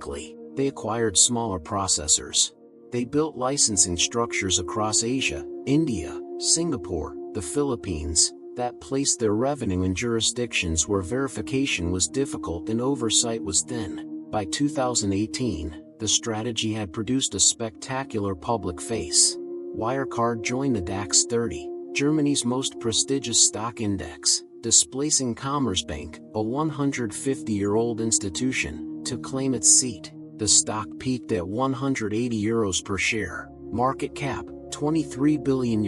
quickly. They acquired smaller processors. They built licensing structures across Asia, India, Singapore, the Philippines, that placed their revenue in jurisdictions where verification was difficult and oversight was thin. By 2018, the strategy had produced a spectacular public face. Wirecard joined the DAX 30, Germany's most prestigious stock index, displacing Commerzbank, a 150-year-old institution, to claim its seat. The stock peaked at €180 per share, market cap, €23 billion.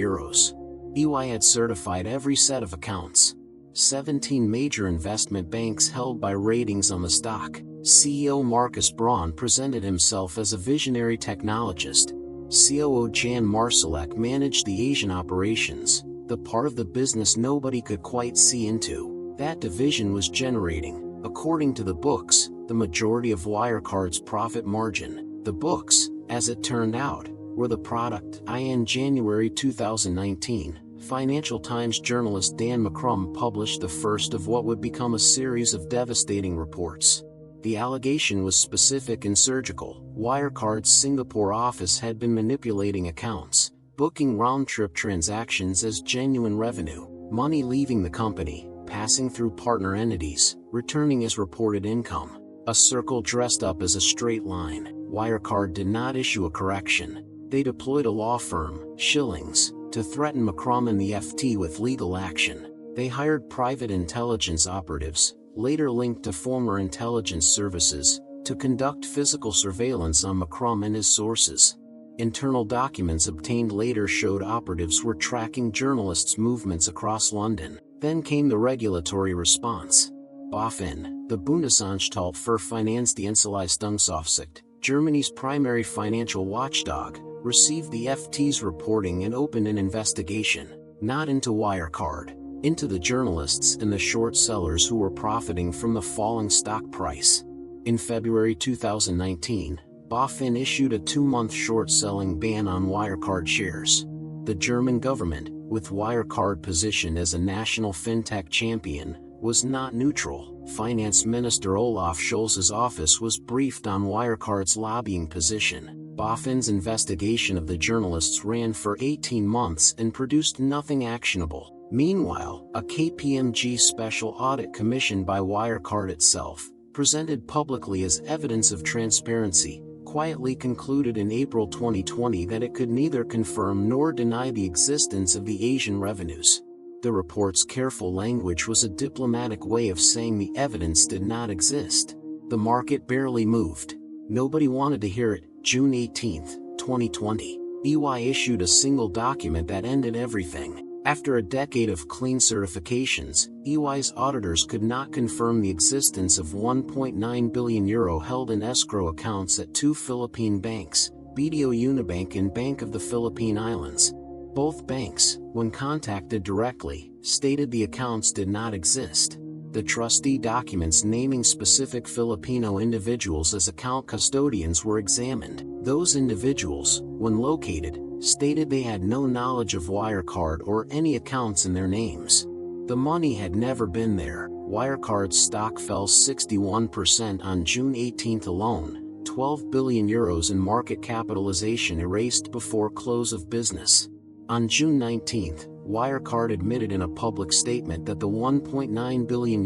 EY had certified every set of accounts. 17 major investment banks held by ratings on the stock. CEO Markus Braun presented himself as a visionary technologist. COO Jan Marsalek managed the Asian operations, the part of the business nobody could quite see into. That division was generating, according to the books, the majority of Wirecard's profit margin. The books, as it turned out, were the product. In January 2019, Financial Times journalist Dan McCrum published the first of what would become a series of devastating reports. The allegation was specific and surgical. Wirecard's Singapore office had been manipulating accounts, booking round-trip transactions as genuine revenue, money leaving the company, passing through partner entities, returning as reported income. A circle dressed up as a straight line. Wirecard did not issue a correction. They deployed a law firm, Schillings, to threaten McCrum and the FT with legal action. They hired private intelligence operatives, later linked to former intelligence services, to conduct physical surveillance on McCrum and his sources. Internal documents obtained later showed operatives were tracking journalists' movements across London. Then came the regulatory response. BaFin, the Bundesanstalt für Finanzdienstleistungsaufsicht, Germany's primary financial watchdog, received the FT's reporting and opened an investigation, not into Wirecard, into the journalists and the short sellers who were profiting from the falling stock price. In February 2019, BaFin issued a 2-month short-selling ban on Wirecard shares. The German government, with Wirecard positioned as a national fintech champion, was not neutral. Finance Minister Olaf Scholz's office was briefed on Wirecard's lobbying position. BaFin's investigation of the journalists ran for 18 months and produced nothing actionable. Meanwhile, a KPMG special audit commissioned by Wirecard itself, presented publicly as evidence of transparency, quietly concluded in April 2020 that it could neither confirm nor deny the existence of the Asian revenues. The report's careful language was a diplomatic way of saying the evidence did not exist. The market barely moved. Nobody wanted to hear it. June 18, 2020. EY issued a single document that ended everything. After a decade of clean certifications, EY's auditors could not confirm the existence of €1.9 billion held in escrow accounts at 2 Philippine banks, BDO Unibank and Bank of the Philippine Islands. Both banks, when contacted directly, stated the accounts did not exist. The trustee documents naming specific Filipino individuals as account custodians were examined. Those individuals, when located, stated they had no knowledge of Wirecard or any accounts in their names. The money had never been there. Wirecard's stock fell 61% on June 18 alone, €12 billion in market capitalization erased before close of business. On June 19, Wirecard admitted in a public statement that the €1.9 billion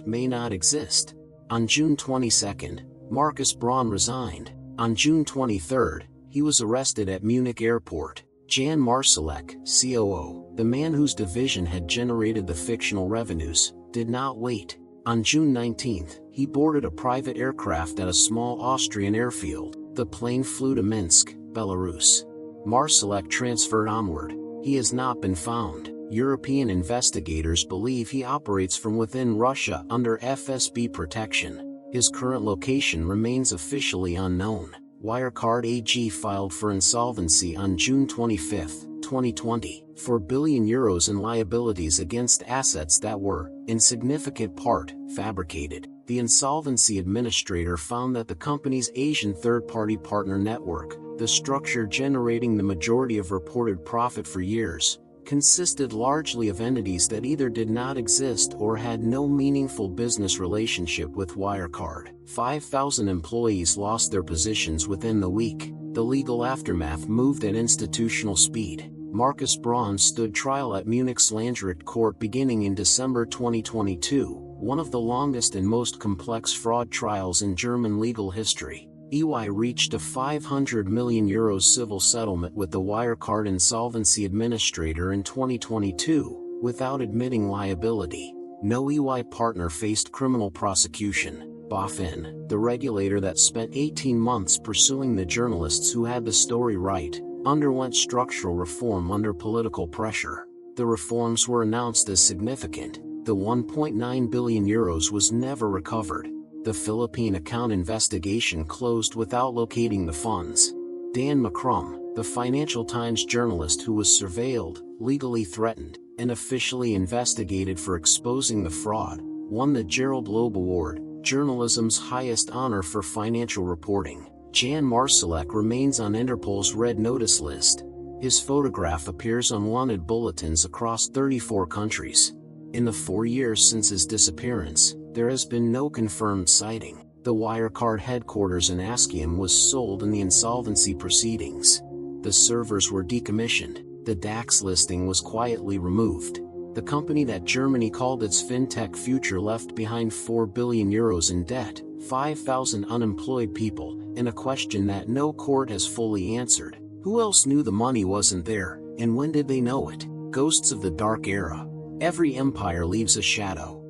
may not exist. On June 22, Markus Braun resigned. On June 23, he was arrested at Munich airport. Jan Marsalek, COO, the man whose division had generated the fictional revenues, did not wait. On June 19, he boarded a private aircraft at a small Austrian airfield. The plane flew to Minsk, Belarus. Marsalek transferred onward. He has not been found. European investigators believe he operates from within Russia under FSB protection. His current location remains officially unknown. Wirecard AG filed for insolvency on June 25, 2020, for €1 billion in liabilities against assets that were, in significant part, fabricated. The insolvency administrator found that the company's Asian third-party partner network, the structure generating the majority of reported profit for years, consisted largely of entities that either did not exist or had no meaningful business relationship with Wirecard. 5,000 employees lost their positions within the week. The legal aftermath moved at institutional speed. Markus Braun stood trial at Munich's Landgericht court beginning in December 2022, one of the longest and most complex fraud trials in German legal history. EY reached a €500 million civil settlement with the Wirecard insolvency administrator in 2022, without admitting liability. No EY partner faced criminal prosecution. BaFin, the regulator that spent 18 months pursuing the journalists who had the story right, underwent structural reform under political pressure. The reforms were announced as significant. The €1.9 billion was never recovered. The Philippine account investigation closed without locating the funds. Dan McCrum, the Financial Times journalist who was surveilled, legally threatened, and officially investigated for exposing the fraud, won the Gerald Loeb Award, journalism's highest honor for financial reporting. Jan Marsalek remains on Interpol's Red Notice list. His photograph appears on wanted bulletins across 34 countries. In the 4 years since his disappearance, there has been no confirmed sighting. The Wirecard headquarters in Askium was sold in the insolvency proceedings. The servers were decommissioned. The DAX listing was quietly removed. The company that Germany called its fintech future left behind €4 billion in debt, 5,000 unemployed people, and a question that no court has fully answered. Who else knew the money wasn't there, and when did they know it? Ghosts of the Dark Era. Every empire leaves a shadow.